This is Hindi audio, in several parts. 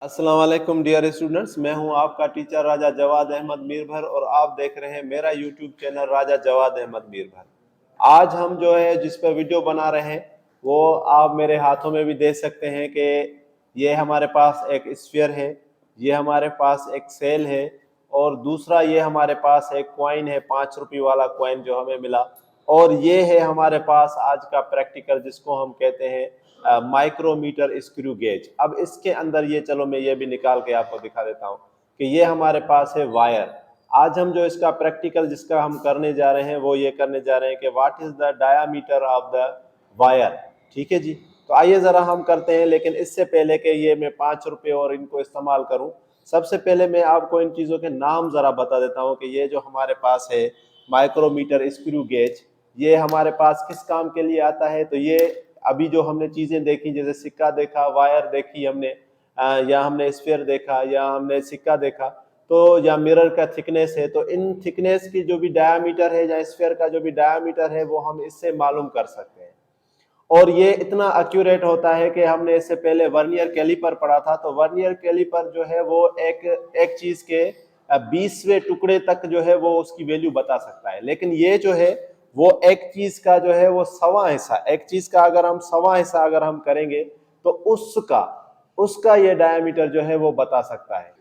अस्सलाम वालेकुम डियर स्टूडेंट्स, मैं हूं आपका टीचर राजा जवाद अहमद मीरभर और आप देख रहे हैं मेरा यूट्यूब चैनल राजा जवाद अहमद मीरभर। आज हम जो है जिस पर वीडियो बना रहे हैं वो आप मेरे हाथों में भी देख सकते हैं कि ये हमारे पास एक स्फीयर है, ये हमारे पास एक सेल है और दूसरा ये हमारे पास एक कॉइन है, 5 रुपये वाला कॉइन जो हमें मिला। और ये है हमारे पास आज का प्रैक्टिकल जिसको हम कहते हैं माइक्रोमीटर स्क्रू गेज। अब इसके अंदर ये चलो मैं ये भी निकाल के आपको दिखा देता हूँ कि ये हमारे पास है वायर। आज हम जो इसका प्रैक्टिकल जिसका हम करने जा रहे हैं वो ये करने जा रहे हैं कि what is the diameter of the wire. ठीक है जी, तो आइए जरा हम करते हैं, लेकिन इससे पहले कि ये मैं 5 रुपये और इनको इस्तेमाल करूं, सबसे पहले मैं आपको इन चीज़ों के नाम ज़रा बता देता हूं कि ये जो हमारे पास है माइक्रोमीटर स्क्रू गेज, ये हमारे पास किस काम के लिए आता है। तो ये अभी जो हमने चीज़ें देखी, जैसे सिक्का देखा, वायर देखी हमने, या हमने स्फीयर देखा, या हमने सिक्का देखा, तो या मिरर का थिकनेस है, तो इन थिकनेस की जो भी डायामीटर है या स्फीयर का जो भी डायामीटर है वो हम इससे मालूम कर सकते हैं। और ये इतना एक्यूरेट होता है कि हमने इससे पहले वर्नियर कैलिपर पढ़ा था, तो वर्नियर कैलिपर जो है वो एक चीज के 20वें टुकड़े तक जो है वो उसकी वैल्यू बता सकता है, लेकिन ये जो है वो एक चीज का जो है वो सवा हिस्सा, एक चीज का अगर हम सवा हिस्सा अगर हम करेंगे तो उसका उसका ये डायमीटर जो है वो बता सकता है।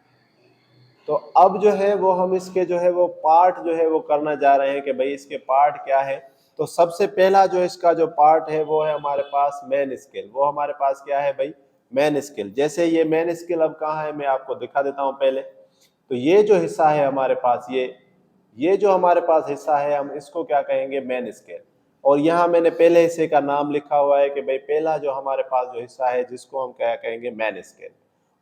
तो अब जो है वो हम इसके जो है वो पार्ट जो है वो करना जा रहे हैं कि भाई इसके पार्ट क्या है। तो सबसे पहला जो इसका जो पार्ट है वो है हमारे पास मेन स्केल। वो हमारे पास क्या है भाई? Main scale. जैसे ये मेन स्केल अब कहाँ है मैं आपको दिखा देता हूँ पहले। तो ये जो हिस्सा है हमारे पास, ये जो हमारे पास हिस्सा है हम इसको क्या कहेंगे? Main scale. और यहाँ मैंने पहले हिस्से का नाम लिखा हुआ है कि भाई पहला जो हमारे पास जो हिस्सा है जिसको हम क्या कहेंगे? Main scale.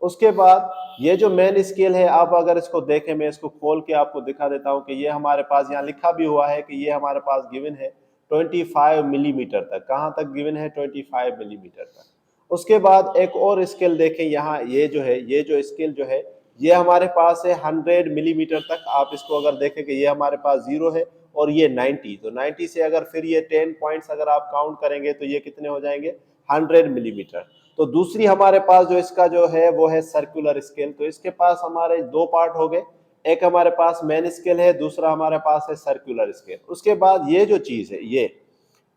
उसके बाद ये जो मेन स्केल है, आप अगर इसको देखें, मैं इसको खोल के आपको दिखा देता हूं कि ये हमारे पास यहाँ लिखा भी हुआ है कि ये हमारे पास गिवन है 25 मिलीमीटर तक। कहाँ तक गिवन है? 25 मिलीमीटर तक। उसके बाद एक और स्केल देखें यहाँ, ये जो है, ये जो स्केल जो है ये हमारे पास है 100 मिलीमीटर तक। आप इसको अगर देखें कि ये हमारे पास 0 है और ये 90, तो 90 से अगर फिर ये 10 पॉइंट्स अगर आप काउंट करेंगे तो ये कितने हो जाएंगे? 100 मिलीमीटर। तो दूसरी हमारे पास जो इसका जो है वो है सर्कुलर स्केल। तो इसके पास हमारे दो पार्ट हो गए, एक हमारे पास मेन स्केल है, दूसरा हमारे पास है सर्कुलर स्केल। उसके बाद ये जो चीज है ये,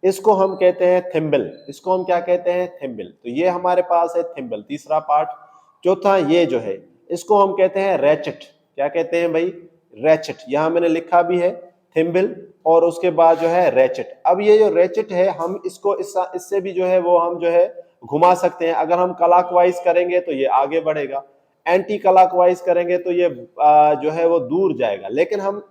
इसको हम कहते हैं थिम्बल। इसको हम क्या कहते हैं? थिम्बल। तो ये हमारे पास है थिम्बल, तीसरा पार्ट। चौथा ये जो है इसको हम कहते हैं रैचेट। क्या कहते हैं भाई? रैचेट। यहां मैंने लिखा भी है थिम्बल और उसके बाद जो है रैचेट। अब ये जो रैचेट है हम इसको इससे भी जो है वो हम जो है घुमा सकते हैं। अगर हम क्लॉकवाइज करेंगे तो ये आगे बढ़ेगा, एंटी क्लॉकवाइज करेंगे तो ये जो है वो दूर जाएगा। लेकिन हम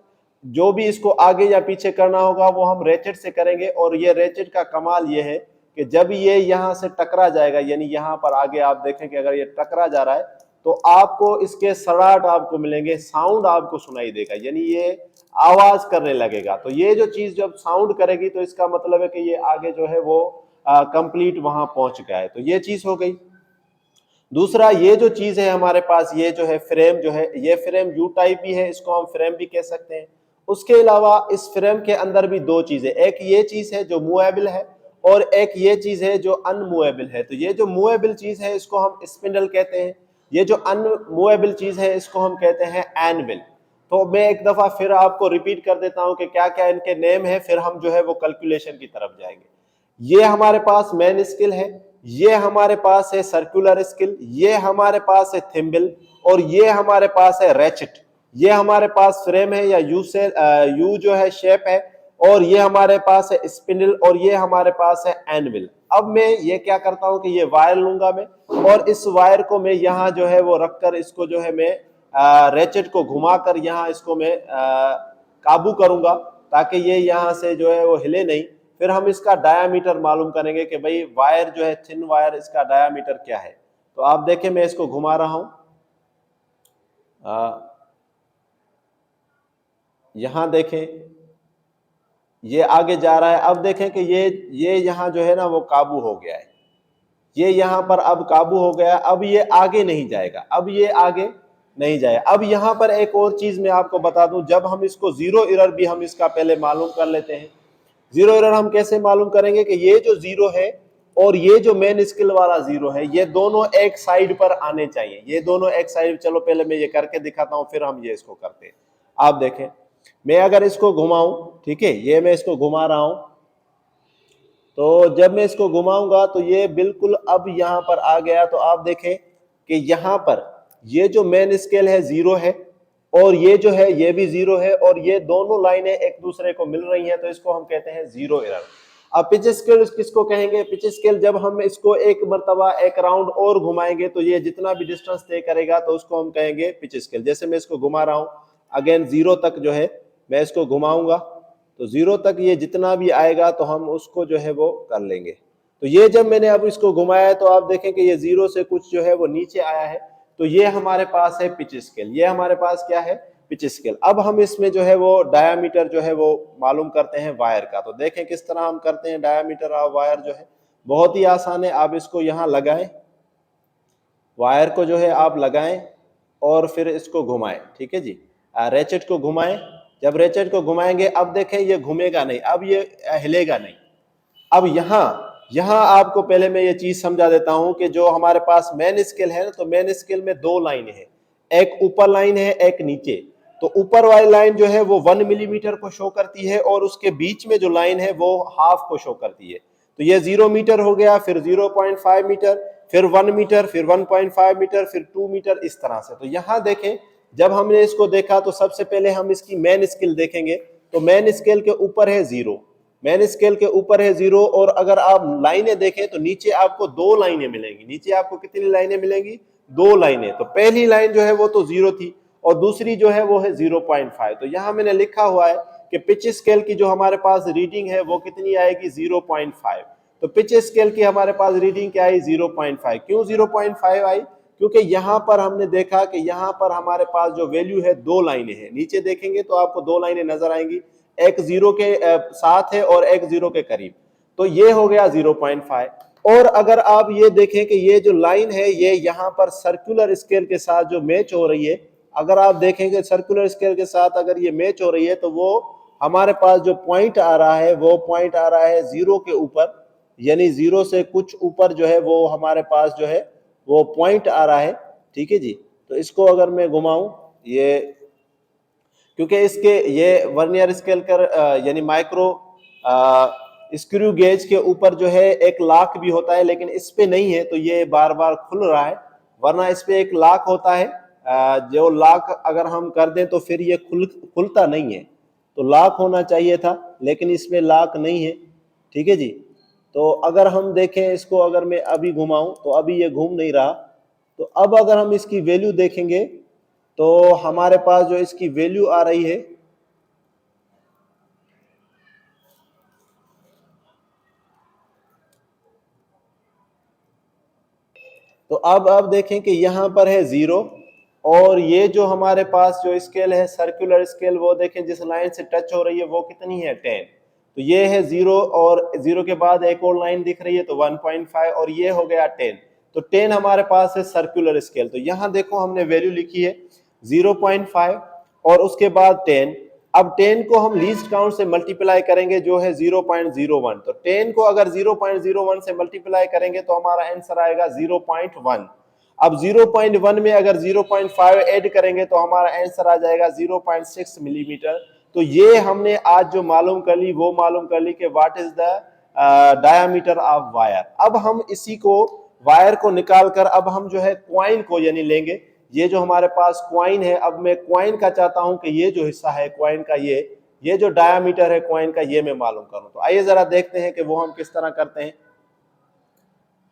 जो भी इसको आगे या पीछे करना होगा वो हम रेचेट से करेंगे। और ये रेचेट का कमाल ये है कि जब ये यहां से टकरा जाएगा, यानी यहां पर आगे आप देखें कि अगर ये टकरा जा रहा है तो आपको इसके सड़ाट आपको मिलेंगे, साउंड आपको सुनाई देगा, यानी ये आवाज करने लगेगा। तो ये जो चीज जब साउंड करेगी तो इसका मतलब है कि ये आगे जो है वो कंप्लीट वहां पहुंच गया है। तो ये चीज हो गई। दूसरा ये जो चीज है हमारे पास, ये जो है फ्रेम जो है, ये फ्रेम यू टाइप भी है, इसको हम फ्रेम भी कह सकते हैं। उसके अलावा इस फ्रेम के अंदर भी दो चीजें, एक ये चीज है जो मूवेबल है और एक ये चीज है जो अनमूवेबल है। तो ये जो मूवेबल चीज है इसको हम स्पिंडल कहते हैं, ये जो अनमूवेबल चीज है इसको हम कहते हैं एनविल। तो मैं एक दफा फिर आपको रिपीट कर देता हूं कि क्या क्या इनके नेम है, फिर हम जो है वो कैलकुलेशन की तरफ जाएंगे। ये हमारे पास मेन स्केल है, ये हमारे पास है सर्कुलर स्केल, ये हमारे पास है थिम्बल और ये हमारे पास है रैचेट। ये हमारे पास फ्रेम है या यू से यू जो है शेप है, और ये हमारे पास है स्पिंडल और ये हमारे पास है एनविल। अब मैं ये क्या करता हूं कि ये वायर लूंगा मैं, और इस वायर को मैं यहाँ जो है वो रखकर इसको जो है मैं रैचेट को घुमाकर यहाँ इसको मैं काबू करूंगा ताकि ये यहाँ से जो है वो हिले नहीं। फिर हम इसका डायामीटर मालूम करेंगे कि भाई वायर जो है थिन वायर, इसका डायामीटर क्या है। तो आप देखें मैं इसको घुमा रहा हूं, यहां देखें ये आगे जा रहा है। अब देखें कि ये यहां जो है ना वो काबू हो गया है, ये यहां पर अब काबू हो गया। अब ये आगे नहीं जाएगा, अब ये आगे नहीं जाए। अब यहां पर एक और चीज मैं आपको बता दूं, जब हम इसको जीरो एरर भी हम इसका पहले मालूम कर लेते हैं। जीरो एरर हम कैसे मालूम करेंगे कि ये जो जीरो है और ये जो मेन स्केल वाला 0 है, ये दोनों एक साइड पर आने चाहिए, ये दोनों एक साइड। चलो पहले मैं ये करके दिखाता हूं, फिर हम ये इसको करते हैं। आप देखें, मैं अगर इसको घुमाऊं, ठीक है, ये मैं इसको घुमा रहा हूं, तो जब मैं इसको घुमाऊंगा तो ये बिल्कुल अब यहां पर आ गया। तो आप देखें कि यहां पर ये जो मेन स्केल है 0 है, और ये जो है ये भी 0 है, और ये दोनों लाइनें एक दूसरे को मिल रही हैं, तो इसको हम कहते हैं 0 एरर। अब पिच स्केल किसको कहेंगे? पिच स्केल जब हम इसको एक मर्तबा एक राउंड और घुमाएंगे तो ये जितना भी डिस्टेंस तय करेगा तो उसको हम कहेंगे पिच स्केल। जैसे मैं इसको घुमा रहा हूं, अगेन 0 तक जो है मैं इसको घुमाऊंगा, तो 0 तक ये जितना भी आएगा तो हम उसको जो है वो कर लेंगे। तो ये जब मैंने अब इसको घुमाया तो आप देखें कि ये 0 से कुछ जो है वो नीचे आया है, तो ये हमारे पास है पिच स्केल। ये हमारे पास क्या है? Pitch scale. अब हम इसमें जो है वो डायामीटर जो है वो मालूम करते हैं वायर का। तो देखें किस तरह हम करते हैं डायामीटर ऑफ वायर जो है, बहुत ही आसान है। आप इसको यहाँ लगाएं, वायर को जो है आप लगाएं और फिर इसको घुमाएं, ठीक है जी। रेचेट को घुमाएं, जब रेचेट को घुमाएंगे अब देखें ये घूमेगा नहीं, अब ये हिलेगा नहीं। अब यहां आपको पहले मैं ये चीज समझा देता हूं कि जो हमारे पास मेन स्केल है ना, तो मेन स्केल में 2 लाइन है, एक ऊपर लाइन है, एक नीचे। तो ऊपर वाली लाइन जो है वो 1 मिलीमीटर को शो करती है, और उसके बीच में जो लाइन है वो हाफ को शो करती है। तो ये 0 मीटर हो गया, फिर 0.5 मीटर, फिर 1 मीटर, फिर 1.5 मीटर, फिर 2 मीटर, इस तरह से। तो यहां देखें, जब हमने इसको देखा तो सबसे पहले हम इसकी मेन स्केल देखेंगे। तो मेन स्केल के ऊपर है 0, मेन स्केल के ऊपर है 0, और अगर आप लाइनें देखें तो नीचे आपको 2 लाइनें मिलेंगी। नीचे आपको कितनी लाइनें मिलेंगी? 2 लाइनें। तो पहली लाइन जो है वो तो 0 थी, और दूसरी जो है वो है 0.5। तो यहां मैंने लिखा हुआ है कि पिच स्केल की जो हमारे पास रीडिंग है वो कितनी आएगी? 0.5। तो पिच स्केल की हमारे पास रीडिंग क्या आई? 0.5। क्यों 0.5 आई? क्योंकि यहां पर हमने देखा कि यहां पर हमारे पास जो वैल्यू है 2 लाइनें हैं। नीचे देखेंगे तो आपको 2 लाइनें नजर आएंगी, एक 0 के साथ है और एक 0 के करीब। तो ये हो गया 0.5। और अगर आप ये देखें कि ये जो लाइन है ये यहाँ पर सर्कुलर स्केल के साथ जो मैच हो रही है, अगर आप देखेंगे सर्कुलर स्केल के साथ अगर ये मैच हो रही है, तो वो हमारे पास जो पॉइंट आ रहा है वो पॉइंट आ रहा है 0 के ऊपर, यानी 0 से कुछ ऊपर जो है वो हमारे पास जो है वो पॉइंट आ रहा है, ठीक है जी। तो इसको अगर मैं घुमाऊं, ये क्योंकि इसके ये वर्नियर स्केल कर यानी माइक्रो स्क्रू गेज के ऊपर जो है एक लॉक भी होता है, लेकिन इस पे नहीं है, तो ये बार बार खुल रहा है। वरना इस पे एक लॉक होता है, जो लॉक अगर हम कर दें तो फिर ये खुलता नहीं है। तो लॉक होना चाहिए था, लेकिन इसमें लॉक नहीं है, ठीक है जी। तो अगर हम देखें इसको, अगर मैं अभी घुमाऊं तो अभी ये घूम नहीं रहा। तो अब अगर हम इसकी वैल्यू देखेंगे तो हमारे पास जो इसकी वैल्यू आ रही है, तो अब देखें कि यहां पर है 0, और ये जो हमारे पास जो स्केल है सर्कुलर स्केल, वो देखें जिस लाइन से टच हो रही है वो कितनी है? 10। तो ये है 0, और 0 के बाद एक और लाइन दिख रही है तो 1.5, और ये हो गया 10। तो 10 हमारे पास है सर्कुलर स्केल। तो यहां देखो हमने वैल्यू लिखी है 0.5 और उसके बाद 10। अब 10 को हम लीस्ट काउंट से मल्टीप्लाई करेंगे जो है 0.01। तो 10 को अगर 0.01 से मल्टीप्लाई करेंगे तो हमारा आंसर आएगा 0.1। अब 0.1 में अगर 0.5 ऐड करेंगे तो हमारा आंसर आ जाएगा 0.6 मिलीमीटर। तो ये हमने आज जो मालूम कर ली वो मालूम कर ली कि what is the diameter of wire. अब हम इसी को वायर को निकाल कर अब हम जो है क्वाइन को यानी लेंगे। ये जो हमारे पास क्वाइन है, अब मैं क्वाइन का चाहता हूं कि ये जो हिस्सा है क्वाइन का, ये जो डायामीटर है क्वाइन का, ये मैं मालूम करूं। तो आइए जरा देखते हैं कि वो हम किस तरह करते हैं।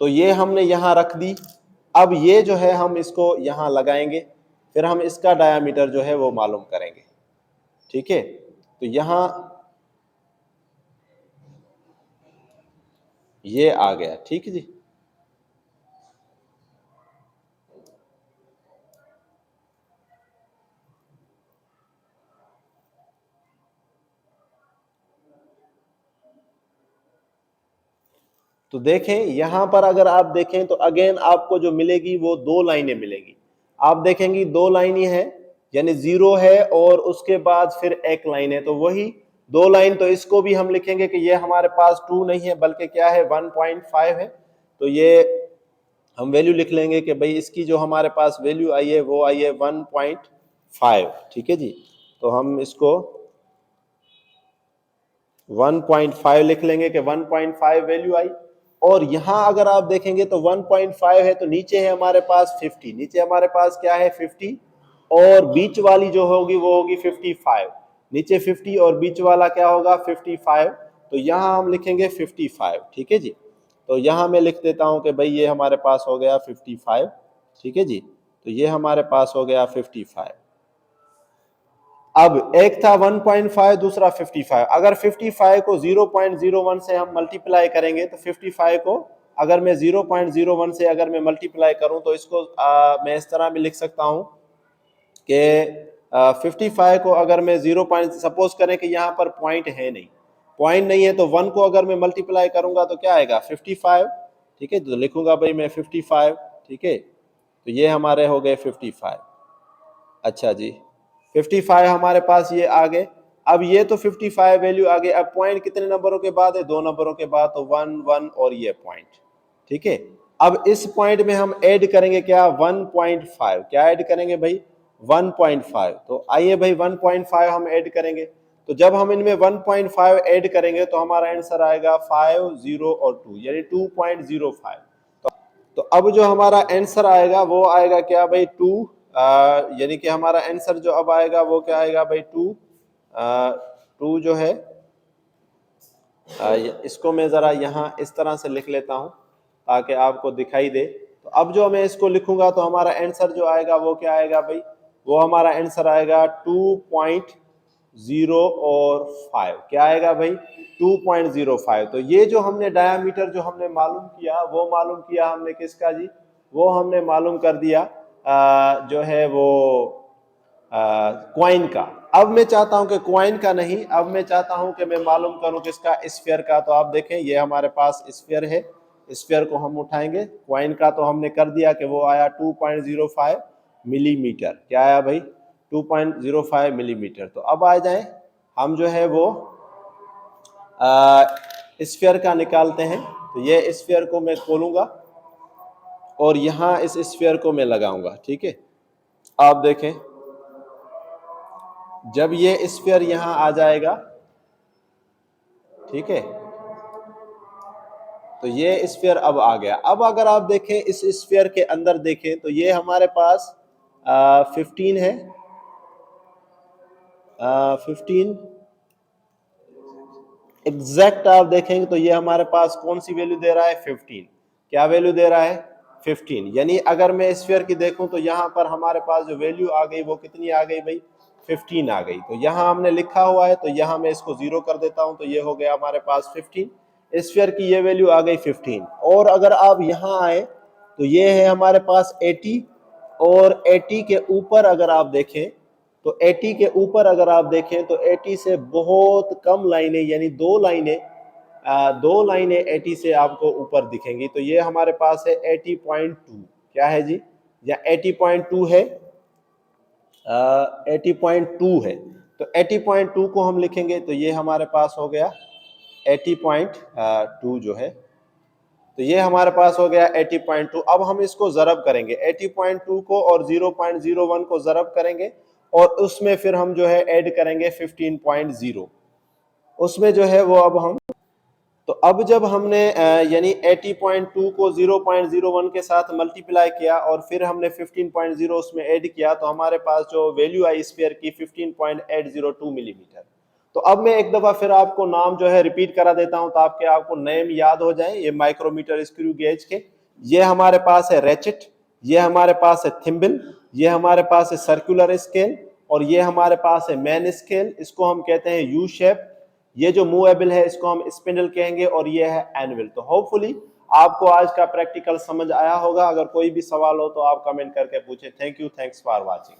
तो ये हमने यहां रख दी। अब ये जो है हम इसको यहां लगाएंगे, फिर हम इसका डायामीटर जो है वो मालूम करेंगे, ठीक है। तो यहां ये आ गया, ठीक है जी। तो देखें यहां पर अगर आप देखें तो अगेन आपको जो मिलेगी वो 2 लाइनें मिलेगी। आप देखेंगी 2 लाइन ही है, यानी 0 है और उसके बाद फिर एक लाइन है। तो वही 2 लाइन, तो इसको भी हम लिखेंगे कि ये हमारे पास 2 नहीं है बल्कि क्या है 1.5 है। तो ये हम वैल्यू लिख लेंगे कि भाई इसकी जो हमारे पास वैल्यू आई है वो आई है 1.5। ठीक है जी, तो हम इसको 1.5 लिख लेंगे कि 1.5 वैल्यू आई। और यहां अगर आप देखेंगे तो 1.5 है, तो नीचे है हमारे पास 50, नीचे हमारे पास क्या है 50, और बीच वाली जो होगी वो होगी 55। नीचे 50 और बीच वाला क्या होगा 55, तो यहां हम लिखेंगे 55। ठीक है जी, तो यहां मैं लिख देता हूं कि भाई ये हमारे पास हो गया 55। ठीक है जी, तो ये हमारे पास हो गया 55। अब एक था 1.5, दूसरा 55। अगर 55 को 0.01 से हम मल्टीप्लाई करेंगे तो 55 को अगर मैं 0.01 से अगर मैं मल्टीप्लाई करूं तो इसको मैं इस तरह भी लिख सकता हूं कि 55 को अगर मैं 0. सपोज करें कि यहाँ पर पॉइंट है नहीं, पॉइंट नहीं है, तो 1 को अगर मैं मल्टीप्लाई करूंगा तो क्या आएगा 55। ठीक है, तो लिखूंगा भाई मैं 55। ठीक है, तो ये हमारे हो गए 55। अच्छा जी, 55 हमारे पास ये आ गए। अब ये तो 55 वैल्यू आ गए। अब पॉइंट कितने नंबरों के बाद है, 2 नंबरों के बाद, तो 1 1 और ये पॉइंट। ठीक है, अब इस पॉइंट में हम ऐड करेंगे क्या 1.5, क्या ऐड करेंगे भाई 1.5। तो आइए भाई 1.5 हम ऐड करेंगे। तो जब हम इनमें 1.5 ऐड करेंगे तो हमारा आंसर आएगा 5 0 और 2 यानी 2.05। तो अब जो हमारा आंसर आएगा वो आएगा क्या भाई 2, यानी कि हमारा आंसर जो अब आएगा वो क्या आएगा भाई 2। 2 जो है इसको मैं जरा यहाँ इस तरह से लिख लेता हूँ ताकि आपको दिखाई दे। तो अब जो मैं इसको लिखूंगा तो हमारा आंसर जो आएगा वो क्या आएगा भाई, वो हमारा आंसर आएगा 2.0 और 5। क्या आएगा भाई 2.05। तो ये जो हमने डायामीटर जो हमने मालूम किया वो मालूम किया हमने किसका जी, वो हमने मालूम कर दिया जो है वो क्वाइन का। अब मैं चाहता हूं कि क्वाइन का नहीं, अब मैं चाहता हूं कि मैं मालूम करूं किसका, स्फीयर का। तो आप देखें ये हमारे पास स्फीयर है, स्फीयर को हम उठाएंगे। क्वाइन का तो हमने कर दिया कि वो आया 2.05 मिलीमीटर। क्या आया भाई 2.05 मिलीमीटर। तो अब आ जाए हम जो है वो स्फीयर का निकालते हैं। तो ये स्फीयर को मैं खोलूंगा और यहां इस स्फीयर को मैं लगाऊंगा। ठीक है, आप देखें जब ये स्फीयर यहां आ जाएगा, ठीक है, तो ये स्फीयर अब आ गया। अब अगर आप देखें इस स्फीयर के अंदर देखें तो ये हमारे पास 15 है, 15 एग्जैक्ट आप देखेंगे तो ये हमारे पास कौन सी वैल्यू दे रहा है 15। क्या वैल्यू दे रहा है 15। यानी अगर मैं स्फीयर की देखूं तो यहाँ पर हमारे पास जो वैल्यू आ गई वो कितनी आ गई भाई 15 आ गई। तो यहाँ हमने लिखा हुआ है तो यहाँ मैं इसको 0 कर देता हूं, तो ये हो गया हमारे पास 15। स्फीयर की ये वैल्यू आ गई 15। और अगर आप यहाँ आए तो ये है हमारे पास 80, और 80 के ऊपर अगर आप देखें तो 80 के ऊपर अगर आप देखें तो 80 से बहुत कम लाइनें, यानी 2 लाइनें 80 से आपको ऊपर दिखेंगी। तो ये हमारे पास है 80.2। क्या है जी, या 80.2 है, 80.2 है। तो 80.2 को हम लिखेंगे तो ये हमारे पास हो गया 80.2 जो है, तो ये हमारे पास हो गया 80.2। अब हम इसको ज़रब करेंगे 80.2 को और 0.01 को ज़रब करेंगे और उसमें फिर हम जो है ऐड करेंगे 15.0 उसमें जो है वो। अब हम तो अब जब हमने यानी 80.2 को 0.01 के साथ मल्टीप्लाई किया और फिर हमने 15.0 उसमें ऐड किया तो हमारे पास जो वैल्यू आई स्फीयर की 15.802 मिलीमीटर। तो अब मैं एक दफा फिर आपको नाम जो है रिपीट करा देता हूं ताकि आपको नेम याद हो जाए। ये माइक्रोमीटर स्क्रू गेज के, ये हमारे पास है रेचेट, ये हमारे पास है थिम्बल, ये हमारे पास है सर्कुलर स्केल, और ये हमारे पास है मैन स्केल, इसको हम कहते हैं यू शेप। ये जो मूवेबल है इसको हम स्पिंडल कहेंगे, और ये है एनविल। तो होपफुली आपको आज का प्रैक्टिकल समझ आया होगा। अगर कोई भी सवाल हो तो आप कमेंट करके पूछें। Thank you, thanks for watching.